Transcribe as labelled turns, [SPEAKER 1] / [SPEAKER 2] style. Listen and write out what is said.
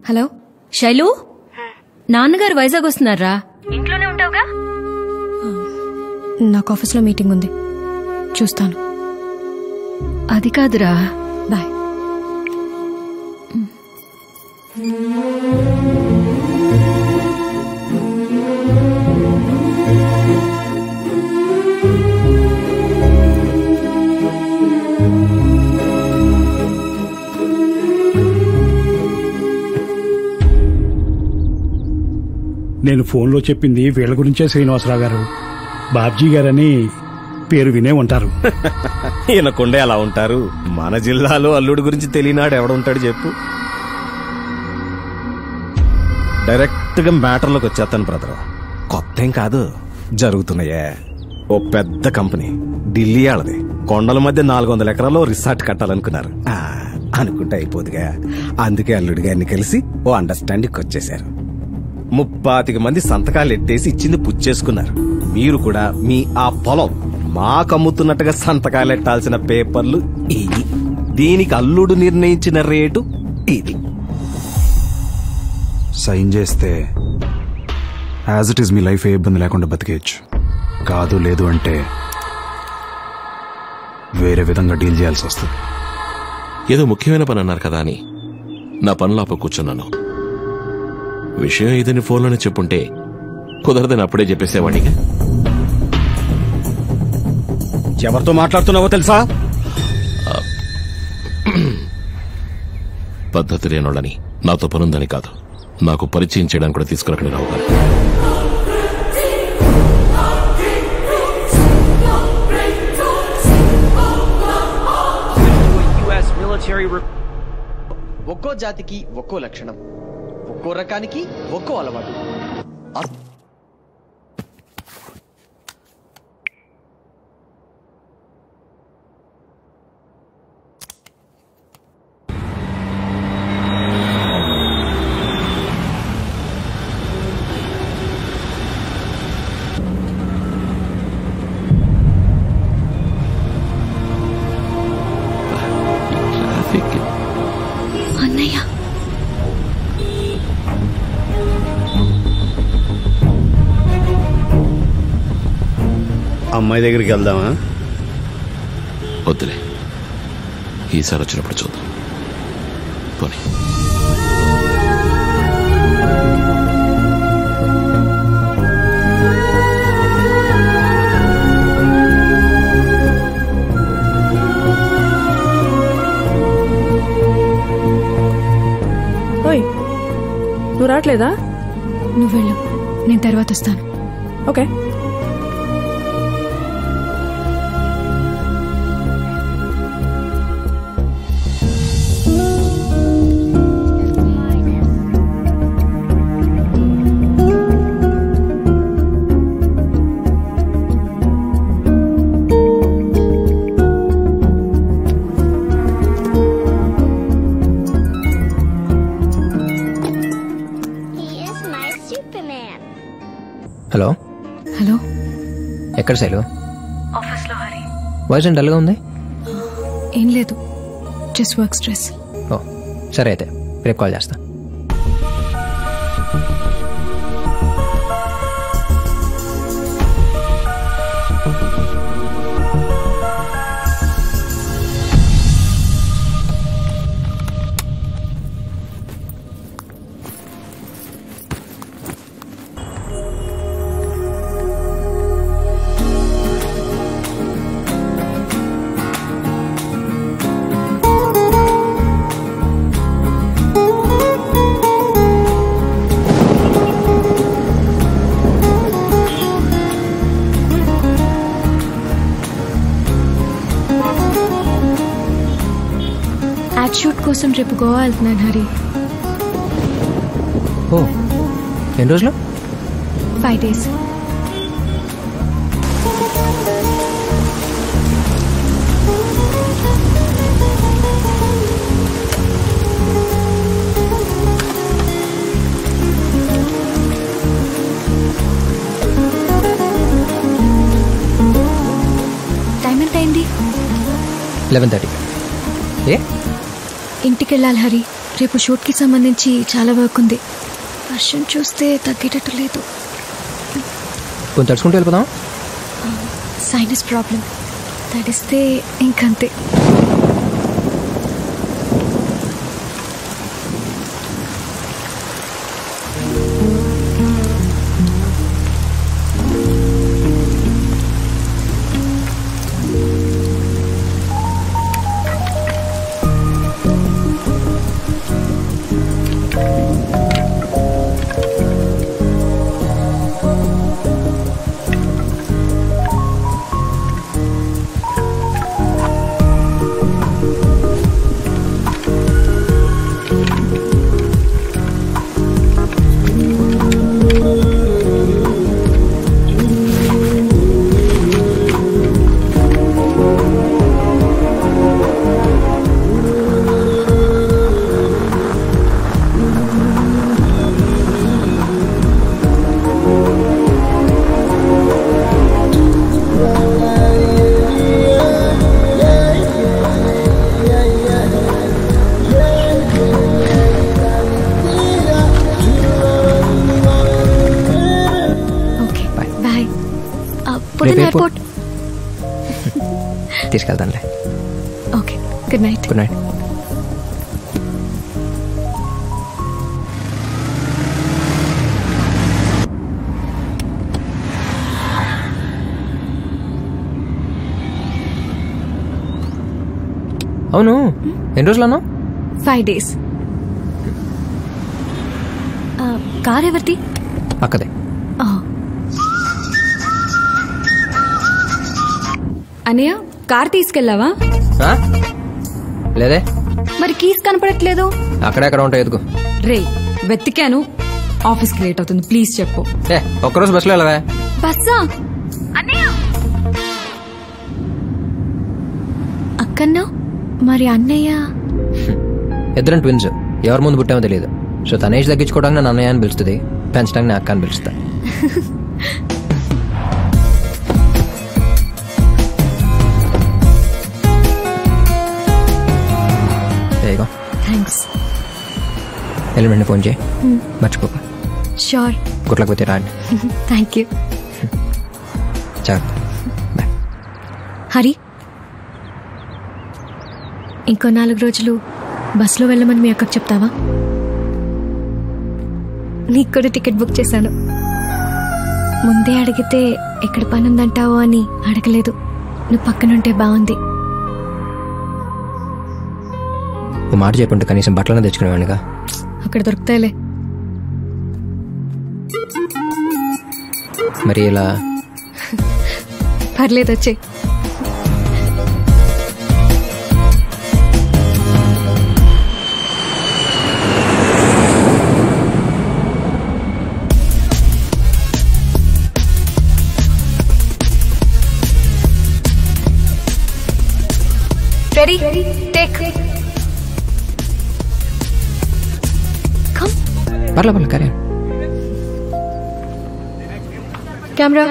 [SPEAKER 1] Hello Shailu, నాన్నగారు వైజాగ్ వస్తున్నారా? ఇంట్లోనే ఉంటావుగా? నాకు ఆఫీస్లో మీటింగ్ ఉంది, చూస్తాను. అది కాదురా. బాయ్.
[SPEAKER 2] నేను ఫోన్లో చెప్పింది వీళ్ళ గురించే శ్రీనివాసరావు గారు. బాబ్జీ గారని పేరు వినే ఉంటారు.
[SPEAKER 3] ఈయన కొండే అలా ఉంటారు. మన జిల్లాలో అల్లుడి గురించి తెలియనాడు ఎవడుంటాడు చెప్పు. డైరెక్ట్ గా మ్యాటర్లోకి వచ్చేస్తాను బ్రదర్. కొత్త ఏం కాదు, జరుగుతున్నాయే. ఓ పెద్ద కంపెనీ ఢిల్లీ వాళ్ళది. కొండల మధ్య 400 ఎకరాల్లో రిసార్ట్ కట్టాలనుకున్నారు. అనుకుంటే అయిపోదుగా. అందుకే అల్లుడి గారిని కలిసి ఓ అండర్స్టాండింగ్ వచ్చేశారు. 35 మంది సంతకాలు ఎట్టేసి ఇచ్చింది పుచ్చేసుకున్నారు. మీరు కూడా మీ ఆ పొలం మాకమ్ముతున్నట్టుగా సంతకాలు ఎట్టాల్సిన పేపర్లు ఇవి. దీనికి అల్లుడు నిర్ణయించిన రేటు ఇది.
[SPEAKER 4] సైన్ చేస్తే యాజ్ ఇట్ ఈస్ మీ లైఫ్ ఏ ఇబ్బంది లేకుండా బతికేయచ్చు. కాదు లేదు అంటే వేరే విధంగా డీల్ చేయాల్సి వస్తుంది.
[SPEAKER 5] ఏదో ముఖ్యమైన పని అన్నారు కదా అని నా పనులాప కూర్చున్నాను. విషయం ఇదని ఫోన్లోనే చెప్పుంటే కుదరదని అప్పుడే చెప్పేసేవాడిగా.
[SPEAKER 3] ఎవరితో మాట్లాడుతున్నావో తెలుసా?
[SPEAKER 5] పద్ధతి లేనోళ్ళని, నాతో పనుందని కాదు, నాకు పరిచయం చేయడానికి కూడా తీసుకురక్కడి రావు గారు.
[SPEAKER 6] ఒక్కో జాతికి ఒక్కో లక్షణం, ఒక్కో రకానికి ఒక్కో అలవాటు.
[SPEAKER 1] అన్నయ్య,
[SPEAKER 3] అమ్మాయి దగ్గరికి వెళ్దామా?
[SPEAKER 5] వద్దులే, ఈసారి వచ్చినప్పుడు చూద్దాం. పోనీ.
[SPEAKER 7] నువ్వు రావట్లేదా?
[SPEAKER 1] నువ్వు వెళ్ళు, నేను తర్వాత వస్తాను.
[SPEAKER 7] ఓకే.
[SPEAKER 8] హలో
[SPEAKER 1] హలో,
[SPEAKER 8] ఎక్కడ శైలు?
[SPEAKER 1] ఆఫీస్లో. హరి,
[SPEAKER 8] వాయిస్ డల్గా ఉంది.
[SPEAKER 1] ఏం లేదు, జస్ట్ వర్క్ స్ట్రెస్.
[SPEAKER 8] ఓ సరే, అయితే రేపు కాల్ చేస్తా.
[SPEAKER 1] యాడ్ షూట్ కోసం రేపు గోవా వెళ్తున్నాను హరి.
[SPEAKER 8] ఓ, ఎన్ని రోజులు?
[SPEAKER 1] 5 days. టైం ఎంత అయింది?
[SPEAKER 8] 11:30. ఏ
[SPEAKER 1] ఇంటికి వెళ్ళాలి హరి. రేపు షూట్కి సంబంధించి చాలా వర్క్ ఉంది. వర్షం చూస్తే తగ్గేటట్టు లేదు.
[SPEAKER 8] కొంచెం తడుచుకుంటూ వెళ్ళిపోదాం.
[SPEAKER 1] సైనస్ ప్రాబ్లం, తడిస్తే ఇంకంతే.
[SPEAKER 8] ఎయిర్పోర్ట్ తీసుకెళ్తానులే.
[SPEAKER 1] Okay, good night.
[SPEAKER 8] Good night. అవును, ఎన్ని రోజులు అన్నావు?
[SPEAKER 1] 5 days. కార్ ఎవరిది?
[SPEAKER 8] అక్కదే.
[SPEAKER 1] అన్నయ్య, కార్ తీసుకెళ్ళావా?
[SPEAKER 8] లేదే.
[SPEAKER 1] మరి కీస్ కనపడట్లేదు.
[SPEAKER 8] అక్కడెక్కడ ఉంటాయి, ఎదుగు.
[SPEAKER 1] రే, వెతికాను. ఆఫీస్కి లేట్ అవుతుంది, ప్లీజ్ చెప్పు.
[SPEAKER 8] ఒక్కరోజు బస్సులో వెళ్ళవా?
[SPEAKER 1] బస్సా? అన్నయ్య అక్కన్నా? మరి అన్నయ్య?
[SPEAKER 8] ఇద్దరం ట్విన్స్, ఎవరి ముందు పుట్టామో తెలియదు. సో తన ఏజ్ తగ్గించుకోవడానికి నన్ను అన్నయ్య అని పిలుస్తుంది, పెంచడానికి నా అక్క అని పిలుస్తా.
[SPEAKER 1] థ్యాంక్స్.
[SPEAKER 8] ఎలిమెంట్ ఫోన్ చేయి, మర్చిపోక.
[SPEAKER 1] షూర్.
[SPEAKER 8] గుట్లకపోతే రాండి.
[SPEAKER 1] Thank you.
[SPEAKER 8] జాగ్రత్త. బాయ్.
[SPEAKER 1] హరి, ఇంకో 4 రోజులు బస్సులో వెళ్ళమని మీ అక్కకు చెప్తావా? నీకు కూడా టికెట్ బుక్ చేశాను. ముందే అడిగితే ఎక్కడ పని ఉందంటావో అని అడగలేదు. నువ్వు పక్కనుంటే బాగుంది.
[SPEAKER 8] ఓ మాట చెప్పుంటే కనీసం బట్టలనే తెచ్చుకునేవాడిగా.
[SPEAKER 1] అక్కడ దొరుకుతాయిలే.
[SPEAKER 8] మరి ఇలా
[SPEAKER 1] పర్లేదు, వచ్చే. Ready? Take. Come.
[SPEAKER 8] పర్లే, కరే.
[SPEAKER 1] Camera.